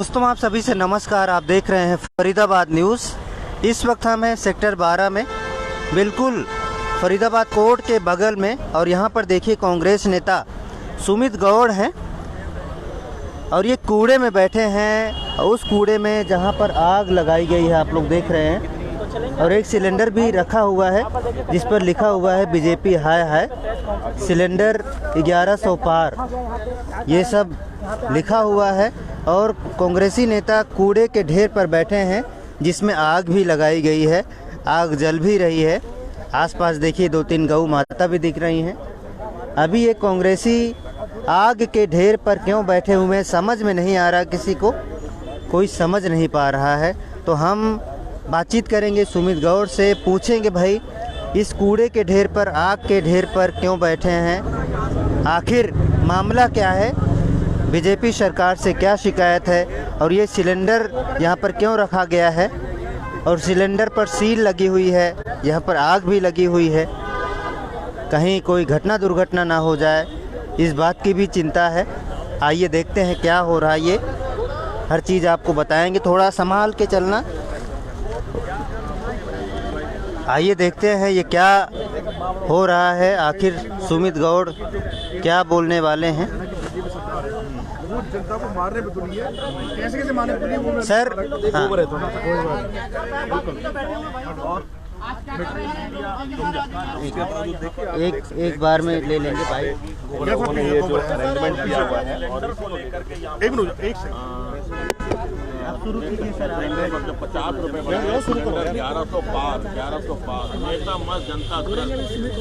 दोस्तों आप सभी से नमस्कार। आप देख रहे हैं फरीदाबाद न्यूज़। इस वक्त हम हैं सेक्टर 12 में, बिल्कुल फरीदाबाद कोर्ट के बगल में। और यहाँ पर देखिए कांग्रेस नेता सुमित गौड़ हैं और ये कूड़े में बैठे हैं। उस कूड़े में जहाँ पर आग लगाई गई है आप लोग देख रहे हैं, और एक सिलेंडर भी रखा हुआ है जिस पर लिखा हुआ है बीजेपी हाय हाय, सिलेंडर 1100 पार, ये सब लिखा हुआ है। और कांग्रेसी नेता कूड़े के ढेर पर बैठे हैं जिसमें आग भी लगाई गई है, आग जल भी रही है। आसपास देखिए 2-3 गऊ माता भी दिख रही हैं। अभी ये कांग्रेसी आग के ढेर पर क्यों बैठे हुए हैं समझ में नहीं आ रहा, किसी को कोई समझ नहीं पा रहा है। तो हम बातचीत करेंगे सुमित गौड़ से, पूछेंगे भाई इस कूड़े के ढेर पर, आग के ढेर पर क्यों बैठे हैं, आखिर मामला क्या है, बीजेपी सरकार से क्या शिकायत है, और ये सिलेंडर यहाँ पर क्यों रखा गया है, और सिलेंडर पर सील लगी हुई है, यहाँ पर आग भी लगी हुई है, कहीं कोई घटना दुर्घटना ना हो जाए, इस बात की भी चिंता है। आइए देखते हैं क्या हो रहा है, ये हर चीज़ आपको बताएंगे। थोड़ा संभाल के चलना। आइए देखते हैं ये क्या हो रहा है, आखिर सुमित गौड़ क्या बोलने वाले हैं। जनता को मारने पे तुली है, कैसे मारने पे तुली है वो सर एक बार में ले लेंगे भाई। ये जो अरेंजमेंट किया हुआ है, एक मिनट, एक आप शुरू कीजिए सर। 50 रुपए 1100 पार नेता मस्त, जनता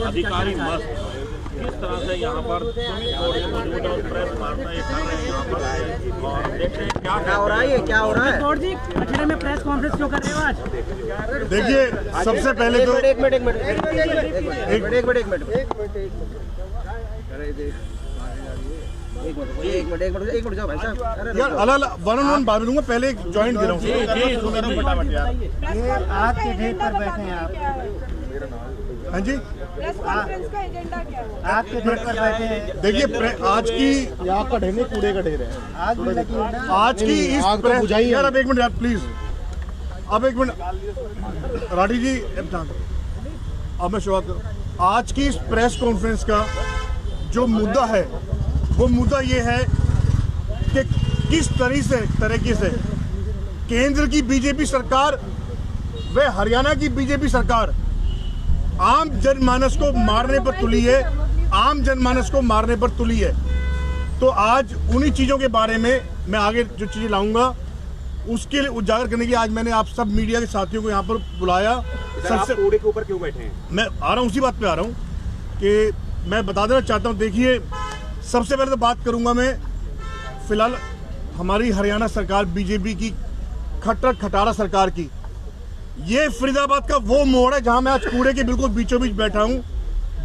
अधिकारी मस्त। किस तरह से यहाँ पर मौजूद और प्रेस वार्ता ये कर रहे हैं यहाँ पर, और देखते हैं क्या हो रहा है, क्या हो रहा है। गौड़ जी अठेरे में प्रेस कॉन्फ्रेंस क्यों कर रहे हो आज? देखिए, सबसे पहले तो एक मिनट जाओ भाई साहब। यार अलग वन ऑन वन बात लूंगा, पहले एक जॉइंट दे रहा हूँ। ये आग के ढेर पर बैठे हैं आप। हाँ जी, प्रेस कॉन्फ्रेंस का एजेंडा क्या है? आग के ढेर पर बैठे हैं। देखिए आज की आग का ढेर नहीं, कूड़े का ढेर है। आग भी लगी है ना। आज की इस आग तो बुझाई है। यार अब एक मिनट यार प्लीज, अब एक मिनट राठी जी, अब मैं शुरुआत करूँ। आज की इस प्रेस कॉन्फ्रेंस का जो मुद्दा है वो मुद्दा ये है कि किस तरीके से केंद्र की बीजेपी सरकार व हरियाणा की बीजेपी सरकार आम जनमानस को मारने पर तुली है, आम जनमानस को मारने पर तुली है। तो आज उन्हीं चीज़ों के बारे में मैं आगे जो चीज़ें लाऊंगा उसके लिए उजागर करने के लिए आज मैंने आप सब मीडिया के साथियों को यहाँ पर बुलाया। सबसे कूड़े के ऊपर क्यों बैठे हैं? मैं आ रहा हूँ, उसी बात पे आ रहा हूँ कि मैं बता देना चाहता हूँ। देखिए, सबसे पहले तो बात करूँगा मैं फिलहाल हमारी हरियाणा सरकार बीजेपी की खट्टर खटारा सरकार की। ये फरीदाबाद का वो मोड़ है जहां मैं आज कूड़े के बिल्कुल बीचों बीच बैठा हूं,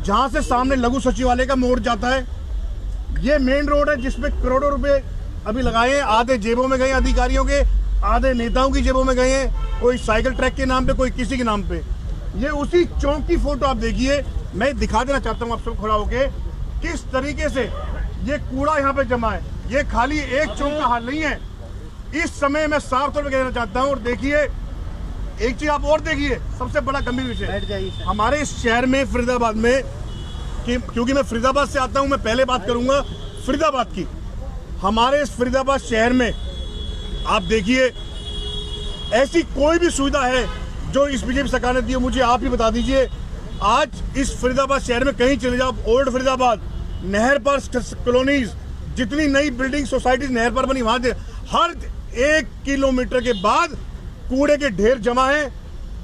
जहां से सामने लघु सचिवालय का मोड़ जाता है। ये मेन रोड है जिसमें करोड़ों रुपए अभी लगाए हैं, आधे जेबों में गए अधिकारियों के, आधे नेताओं की जेबों में गए हैं, कोई साइकिल ट्रैक के नाम पे, कोई किसी के नाम पे। ये उसी चौक की फोटो आप देखिए, मैं दिखा देना चाहता हूँ आप सब खड़ा होके किस तरीके से ये कूड़ा यहाँ पे जमा है। ये खाली एक चौक का हाल नहीं है, इस समय मैं साफ तौर पर कहना चाहता हूँ। और देखिए एक चीज आप और देखिए, सबसे बड़ा गंभीर विषय हमारे इस शहर में फरीदाबाद में, क्योंकि मैं फरीदाबाद से आता हूं, मैं पहले बात करूंगा फरीदाबाद की। हमारे इस फरीदाबाद शहर में आप देखिए ऐसी कोई भी सुविधा है जो इस बीजेपी सरकार ने दी है, मुझे आप ही बता दीजिए। आज इस फरीदाबाद शहर में कहीं चले जाओ, ओल्ड फरीदाबाद, नहर पर कॉलोनीज, जितनी नई बिल्डिंग सोसाइटीज नहर पर बनी, वहां हर 1 किलोमीटर के बाद कूड़े के ढेर जमा है,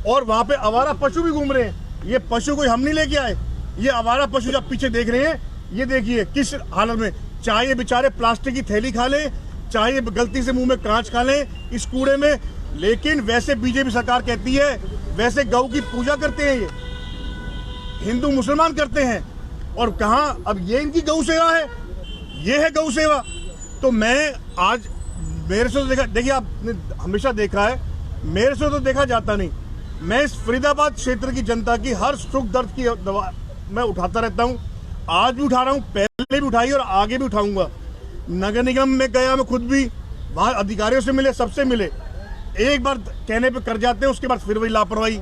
और वहां पे आवारा पशु भी घूम रहे हैं। ये पशु कोई हम नहीं लेके आए, ये आवारा पशु जो पीछे देख रहे हैं, ये देखिए किस हालत में, चाहे ये बेचारे प्लास्टिक की थैली खा लें, चाहे ये गलती से मुंह में कांच खा लें इस कूड़े में। लेकिन वैसे बीजेपी सरकार कहती है वैसे गौ की पूजा करते हैं, ये हिंदू मुसलमान करते हैं, और कहा अब ये इनकी गौ सेवा है, ये है गौ सेवा। तो मैं आज मेरे से तो देखा, देखिए आपने हमेशा देखा है, मेरे से तो देखा जाता नहीं। मैं इस फरीदाबाद क्षेत्र की जनता की हर सुख दर्द की दवा मैं उठाता रहता हूं, आज भी उठा रहा हूं, पहले भी उठाई और आगे भी उठाऊंगा। नगर निगम में गया मैं खुद भी, वहाँ अधिकारियों से मिले, सबसे मिले, एक बार कहने पे कर जाते हैं, उसके बाद फिर वही लापरवाही।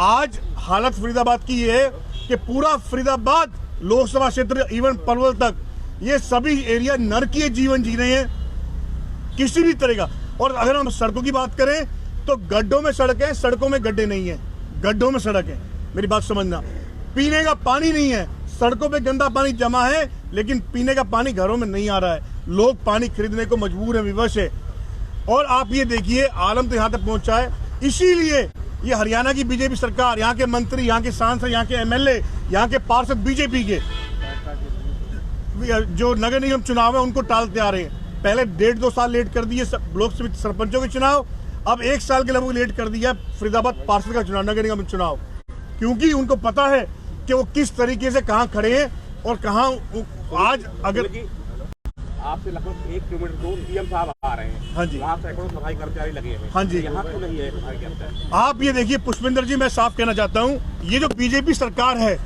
आज हालत फरीदाबाद की ये है कि पूरा फरीदाबाद लोकसभा क्षेत्र इवन पलवल तक ये सभी एरिया नरकीय जीवन जी रहे हैं किसी भी तरह का। और अगर हम सड़कों की बात करें तो गड्ढों में सड़क है, सड़कों में गड्ढे नहीं है, गड्ढों में सड़क है, मेरी बात समझना। पीने का पानी नहीं है, सड़कों पे गंदा पानी जमा है, लेकिन पीने का पानी घरों में नहीं आ रहा है, लोग पानी खरीदने को मजबूर है, विवश है। और आप ये देखिए आलम तो यहाँ तक पहुंचा है। इसीलिए ये हरियाणा की बीजेपी सरकार, यहाँ के मंत्री, यहाँ के सांसद, यहाँ के एमएलए, यहाँ के पार्षद बीजेपी के जो नगर निगम चुनाव है उनको टालते आ रहे हैं। पहले 1.5-2 साल लेट कर दिए ब्लॉक समिति सरपंचों के चुनाव, अब 1 साल के लगभग लेट कर दिया फरीदाबाद पार्षद का चुनाव, नगर निगम चुनाव, क्योंकि उनको पता है कि वो किस तरीके से कहाँ खड़े हैं और कहाँ आज अगर आपसे लगभग 1 किलोमीटर दूर सीएम साहब आ रहे हैं। हाँ जी, वहाँ सैकड़ों सफाई कर्मचारी लगे हैं। हाँ जी, यहाँ तो नहीं है सफाई कर्मचारी। आप ये देखिए पुष्पेंद्र जी, मैं साफ कहना चाहता हूँ, ये जो बीजेपी सरकार है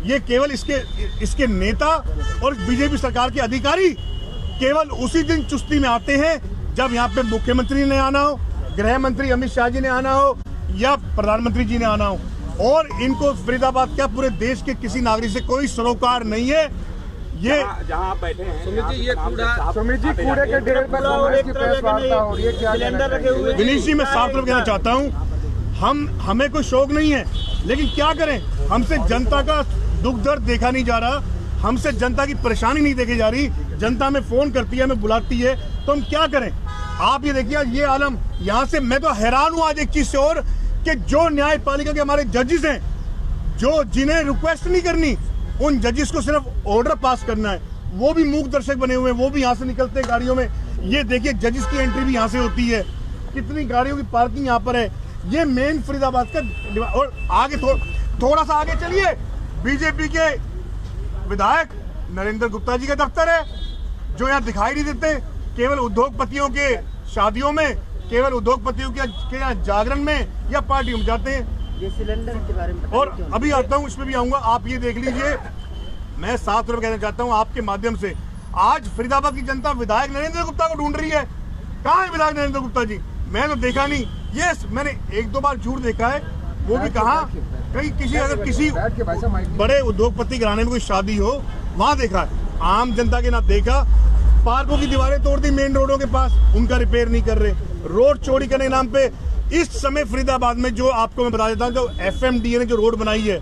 ये केवल इसके नेता और बीजेपी सरकार के अधिकारी केवल उसी दिन चुस्ती में आते हैं जब यहाँ पे मुख्यमंत्री ने आना हो, गृह मंत्री अमित शाह जी ने आना हो या प्रधानमंत्री जी ने आना हो। और इनको फरीदाबाद क्या पूरे देश के किसी नागरिक से कोई सरोकार नहीं है। ये जहाँ आप बैठे हैं सुमित जी, ये कूड़े के ढेर पर कांग्रेस की प्रेस वार्ता हो रही है, क्या सिलेंडर रखे हुए? विनीश जी, मैं साफ तौर कहना चाहता हूँ, हमें कोई शौक नहीं है, लेकिन क्या करें, हमसे जनता का दुख दर्द देखा नहीं जा रहा, हमसे जनता की परेशानी नहीं देखी जा रही। जनता में फोन करती है, हमें बुलाती है, तो हम क्या करें। आप ये देखिए ये आलम, यहाँ से मैं तो हैरान हूँ आज एक चीज से और, कि जो न्यायपालिका के हमारे जजेस हैं, जो जिन्हें रिक्वेस्ट नहीं करनी, उन जजेस को सिर्फ ऑर्डर पास करना है, वो भी मूक दर्शक बने हुए हैं, वो भी यहाँ से निकलते हैं गाड़ियों में। ये देखिए जजेस की एंट्री भी यहाँ से होती है, कितनी गाड़ियों की पार्किंग यहाँ पर है। ये मेन फरीदाबाद का। और आगे थोड़ा सा आगे चलिए, बीजेपी के विधायक नरेंद्र गुप्ता जी का दफ्तर है, जो यहाँ दिखाई नहीं देते, केवल उद्योगपतियों के शादियों में, केवल उद्योगपतियों के यहाँ जागरण में या पार्टियों में जाते हैं। ये सिलेंडर के बारे में और अभी आता हूँ, इसमें भी आऊंगा। आप ये देख लीजिए, मैं साफ तौर पर कहना चाहता हूँ आपके माध्यम से, आज फरीदाबाद की जनता विधायक नरेंद्र गुप्ता को ढूंढ रही है। कहाँ है विधायक नरेंद्र गुप्ता जी? मैं तो देखा नहीं। ये मैंने 1-2 बार जरूर देखा है, वो भी कहाँ, कहीं किसी बड़े उद्योगपति घराने में कोई शादी हो वहां देखा है, आम जनता के ना देखा। पार्कों की दीवारें तोड़ दी मेन रोडों के पास, उनका रिपेयर नहीं कर रहे। रोड चोरी करने के नाम पे इस समय फरीदाबाद में, जो आपको मैं बता देता हूँ, जो FMDA ने जो रोड बनाई है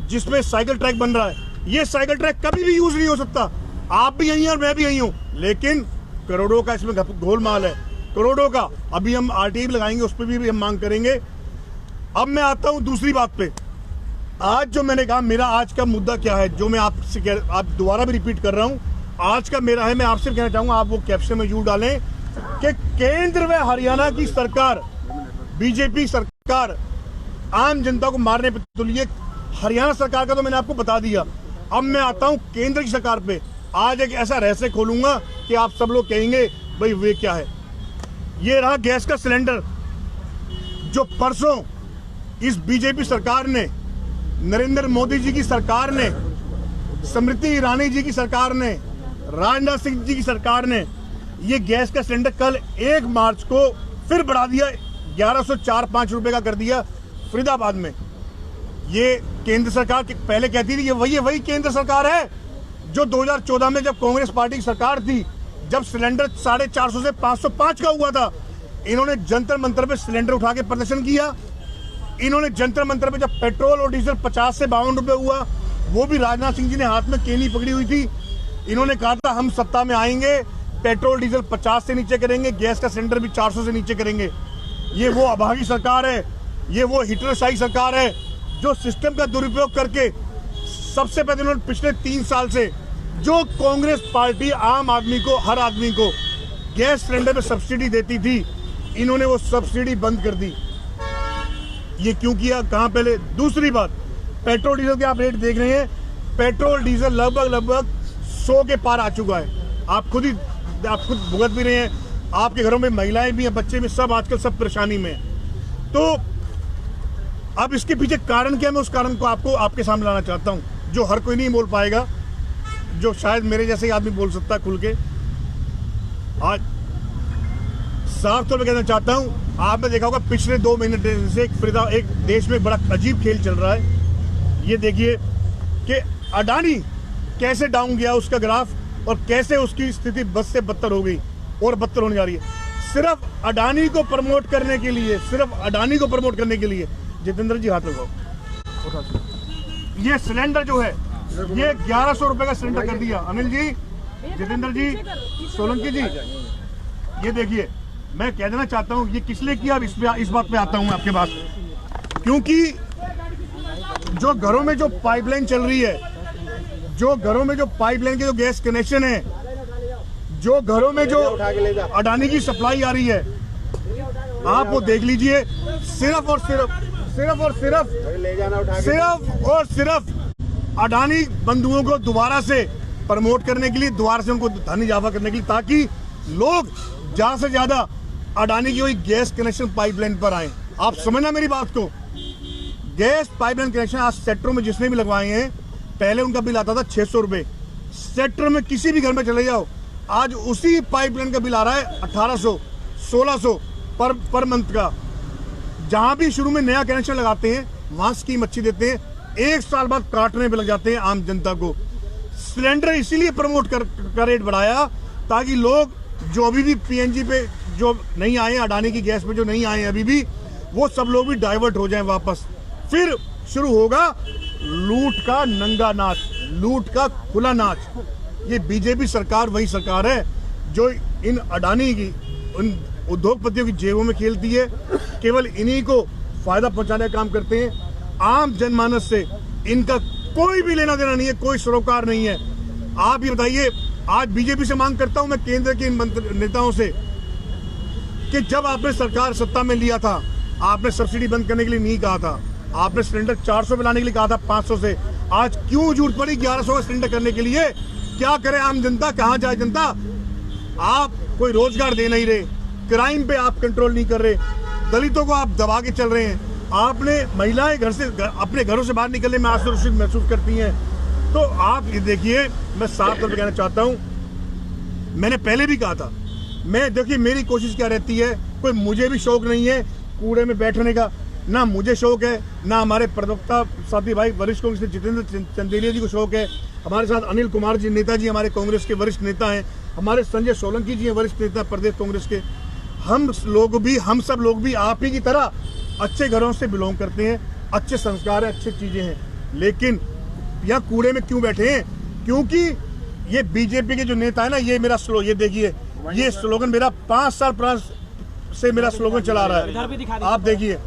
जिसमें साइकिल ट्रैक बन रहा है, ये साइकिल ट्रैक कभी भी यूज नहीं हो सकता। आप भी यही हैं और मैं भी यही हूँ, लेकिन करोड़ों का इसमें गोलमाल है, करोड़ों का। अभी हम RTI लगाएंगे, उस पर भी हम मांग करेंगे। अब मैं आता हूँ दूसरी बात पे। आज जो मैंने कहा, मेरा आज का मुद्दा क्या है, जो मैं आपसे आप दोबारा भी रिपीट कर रहा हूँ, आज का मेरा है, मैं आपसे कहना चाहूंगा, आप वो कैप्शन में जरूर डालें कि केंद्र व हरियाणा की सरकार, बीजेपी सरकार आम जनता को मारने पर तुली है। हरियाणा सरकार का तो मैंने आपको बता दिया। अब मैं आता हूं केंद्र की सरकार पे। आज एक ऐसा रहस्य खोलूंगा कि आप सब लोग कहेंगे भाई वे क्या है। ये रहा गैस का सिलेंडर, जो परसों इस बीजेपी सरकार ने, नरेंद्र मोदी जी की सरकार ने, स्मृति ईरानी जी की सरकार ने, राजनाथ सिंह जी की सरकार ने ये गैस का सिलेंडर कल 1 मार्च को फिर बढ़ा दिया, 1104-5 रुपए का कर दिया फरीदाबाद में। ये केंद्र सरकार पहले कहती थी, ये वही केंद्र सरकार है जो 2014 में जब कांग्रेस पार्टी की सरकार थी, जब सिलेंडर 450 से 505 का हुआ था, इन्होंने जंतर मंतर पे सिलेंडर उठा के प्रदर्शन किया। इन्होंने जंतर मंतर पे जब पेट्रोल और डीजल 50 से 52 रुपए हुआ, वो भी राजनाथ सिंह जी ने हाथ में केनी पकड़ी हुई थी। इन्होंने कहा था हम सत्ता में आएंगे, पेट्रोल डीजल 50 से नीचे करेंगे, गैस का सिलेंडर भी 400 से नीचे करेंगे। ये वो अभागी सरकार है, ये वो हिटलरशाही सरकार है, जो सिस्टम का दुरुपयोग करके सबसे पहले उन्होंने पिछले 3 साल से जो कांग्रेस पार्टी आम आदमी को, हर आदमी को गैस सिलेंडर पे सब्सिडी देती थी, इन्होंने वो सब्सिडी बंद कर दी। ये क्यों किया, कहां? पहले दूसरी बात, पेट्रोल डीजल के आप रेट देख रहे हैं, पेट्रोल डीजल लगभग 100 के पार आ चुका है। आप खुद भुगत भी रहे हैं, आपके घरों में महिलाएं भी हैं, बच्चे भी, सब आजकल सब परेशानी में हैं। तो अब इसके पीछे कारण क्या है, मैं उस कारण को आपको आपके सामने लाना चाहता हूं, जो हर कोई नहीं बोल पाएगा, जो शायद मेरे जैसे ही आदमी बोल सकता है खुल के। साफ तौर पर कहना चाहता हूं, आपने देखा होगा पिछले 2 महीने से एक देश में बड़ा अजीब खेल चल रहा है। ये देखिए कि अडानी कैसे डाउन गया उसका ग्राफ और कैसे उसकी स्थिति बद से बदतर हो गई और बदतर होने जा रही है। सिर्फ अडानी को प्रमोट करने के लिए, जितेंद्र जी हाथ लगाओ, ये सिलेंडर जो है ये 1100 रुपए का सिलेंडर कर दिया। अनिल जी, जितेंद्र जी, सोलंकी जी, ये देखिए, मैं कह देना चाहता हूँ ये किस लिए किया, इस बात पे आता हूँ मैं आपके पास। क्योंकि जो घरों में जो पाइपलाइन चल रही है, जो घरों में जो पाइपलाइन के जो गैस कनेक्शन है, जो घरों में जो अडानी की सप्लाई आ रही है, आप वो देख लीजिए। सिर्फ और सिर्फ अडानी बंधुओं को दोबारा से प्रमोट करने के लिए, दोबारा से उनको धन इजाफा करने के लिए, ताकि लोग ज्यादा से ज्यादा अडानी की वही गैस कनेक्शन पाइपलाइन पर आए। आप समझना मेरी बात को। गैस पाइपलाइन कनेक्शन आज सेक्टरों में जिसने भी लगवाए हैं, पहले उनका बिल आता था 600 रुपए। सेक्टर में किसी भी घर में चले जाओ, आज उसी पाइपलाइन का बिल आ रहा है 1800 1600 पर मंथ का। जहां भी शुरू में नया कनेक्शन लगाते हैं वहां स्कीम अच्छी देते हैं, 1 साल बाद काटने पे लग जाते हैं आम जनता को। सिलेंडर इसीलिए प्रमोट कर रेट बढ़ाया ताकि लोग जो अभी भी पीएनजी पे जो नहीं आए, अडानी की गैस पे जो नहीं आए अभी भी, वो सब लोग भी डाइवर्ट हो जाएं वापस। फिर शुरू होगा लूट का नंगा नाच, लूट का खुला नाच। ये बीजेपी सरकार वही सरकार है जो इन अडानी की, उन उद्योगपतियों की जेबों में खेलती है, केवल इन्हीं को फायदा पहुंचाने का काम करते हैं। आम जनमानस से इनका कोई भी लेना देना नहीं है, कोई सरोकार नहीं है। आप ये बताइए, आज बीजेपी से मांग करता हूं मैं, केंद्र के नेताओं से, कि जब आपने सरकार सत्ता में लिया था, आपने सब्सिडी बंद करने के लिए नहीं कहा था, आपने सिलेंडर 400 पे लाने के लिए कहा था 500 से। आज क्यों जरूरत पड़ी 1100 का सिलेंडर करने के लिए? क्या करे आम जनता, कहां जाए जनता? आप कोई रोजगार दे नहीं रहे, क्राइम पे आप कंट्रोल नहीं कर रहे, दलितों को आप दबा के चल रहे हैं। आपने महिलाएं अपने घरों से बाहर निकलने में असुरक्षित महसूस करती हैं। तो आप ये देखिए, मैं साफ तौर पर कहना चाहता हूं, मैंने पहले भी कहा था, मैं देखिए मेरी कोशिश क्या रहती है, कोई मुझे भी शौक नहीं है कूड़े में बैठने का, ना मुझे शौक है, ना हमारे प्रवक्ता साथी भाई वरिष्ठ कांग्रेस जितेंद्र चंदेलिया जी को शौक है। हमारे साथ अनिल कुमार जी नेताजी हमारे कांग्रेस के वरिष्ठ नेता हैं, हमारे संजय सोलंकी जी हैं वरिष्ठ नेता प्रदेश कांग्रेस के। हम सब लोग भी आप ही की तरह अच्छे घरों से बिलोंग करते हैं, अच्छे संस्कार है, अच्छी चीजें हैं, लेकिन यहाँ कूड़े में क्यों बैठे हैं? क्योंकि ये बीजेपी के जो नेता है ना, ये मेरा ये देखिए, ये स्लोगन मेरा 5 साल पुराना से मेरा स्लोगन चला रहा है। आप देखिए,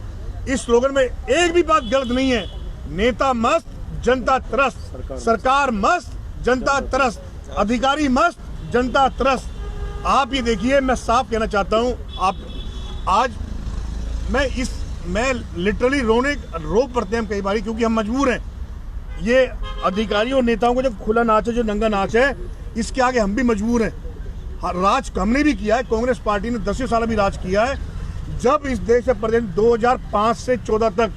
इस स्लोगन में एक भी बात गलत नहीं है। नेता मस्त, जनता त्रस्त, सरकार मस्त, जनता त्रस्त, अधिकारी मस्त, जनता त्रस्त। आप ये देखिए, मैं साफ कहना चाहता हूं, आप आज मैं लिटरली रो पड़ते हैं कई बार, क्योंकि हम मजबूर हैं। ये अधिकारियों और नेताओं को जो खुला नाच है, जो नंगा नाच है, इसके आगे हम भी मजबूर हैं। राज हमने भी किया है, कांग्रेस पार्टी ने 10 साल भी राज किया है। जब इस देश में प्रेजेंट 2005 से 14 तक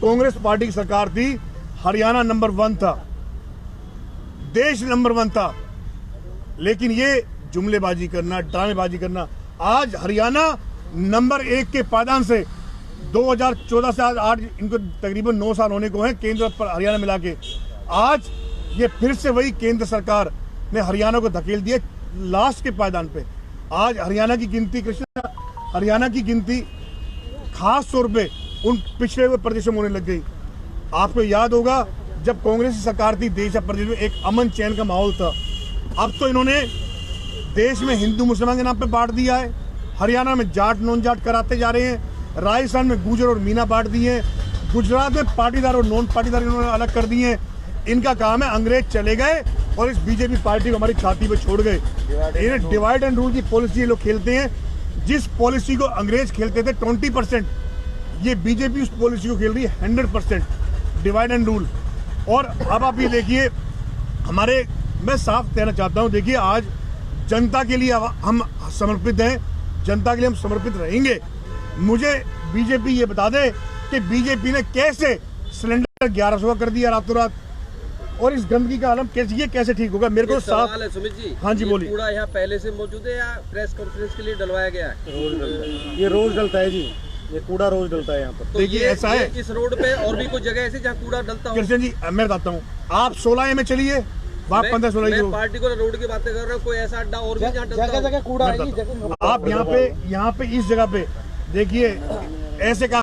कांग्रेस पार्टी की सरकार थी, हरियाणा नंबर 1 था, देश नंबर 1 था। लेकिन ये जुमलेबाजी करना, ड्रामेबाजी करना, आज हरियाणा नंबर 1 के पायदान से 2014 से आज इनको तकरीबन 9 साल होने को हैं, केंद्र पर हरियाणा मिला के। आज ये फिर से वही केंद्र सरकार ने हरियाणा को धकेल दिया लास्ट के पायदान पे। आज हरियाणा की गिनती खास तौर पे उन पिछड़े हुए प्रदेशों में होने लग गई। आपको याद होगा, जब कांग्रेस की सरकार थी, देश या प्रदेश में एक अमन चैन का माहौल था। अब तो इन्होंने देश में हिंदू मुसलमान के नाम पे बांट दिया है, हरियाणा में जाट नॉन जाट कराते जा रहे हैं, राजस्थान में गुजर और मीना बांट दिए हैं, गुजरात में पाटीदार और नॉन पाटीदार इन्होंने अलग कर दिए हैं। इनका काम है, अंग्रेज चले गए और इस बीजेपी पार्टी को हमारी छाती पे छोड़ गए। इन्हें डिवाइड एंड रूल की पॉलिसी ये लोग खेलते हैं। जिस पॉलिसी को अंग्रेज खेलते थे 20%, ये बीजेपी उस पॉलिसी को खेल रही है 100%, डिवाइड एंड रूल। और अब आप ये देखिए, मैं साफ कहना चाहता हूँ, देखिए आज जनता के लिए हम समर्पित हैं, जनता के लिए हम समर्पित रहेंगे। मुझे बीजेपी ये बता दे कि बीजेपी ने कैसे सिलेंडर 1100 का कर दिया रातों रात। और इस गंदगी का आलम कैसे, ये कैसे ठीक होगा? मेरे को एक साफ। सवाल है सुमित जी। हाँ जी, ये बोलिए। कूड़ा यहाँ पहले से मौजूद है या प्रेस कॉन्फ्रेंस के लिए डलवाया गया है? ये रोज डलता है जी, ये कूड़ा रोज डलता है यहाँ पर। तो देखिए, ये ऐसा है। इस रोड पे और भी कुछ जगह ऐसी जहाँ कूड़ा डलता हो? कृष्ण जी, मैं बताता हूँ, आप 16 में चलिए, वहाँ 15-16 मैं पार्टिकुलर रोड की बातें कर रहा हूँ, कोई ऐसा अड्डा और भी जहाँ डलता हो? जगह कूड़ा है जी, आप यहाँ पे इस जगह पे देखिए, ऐसे काम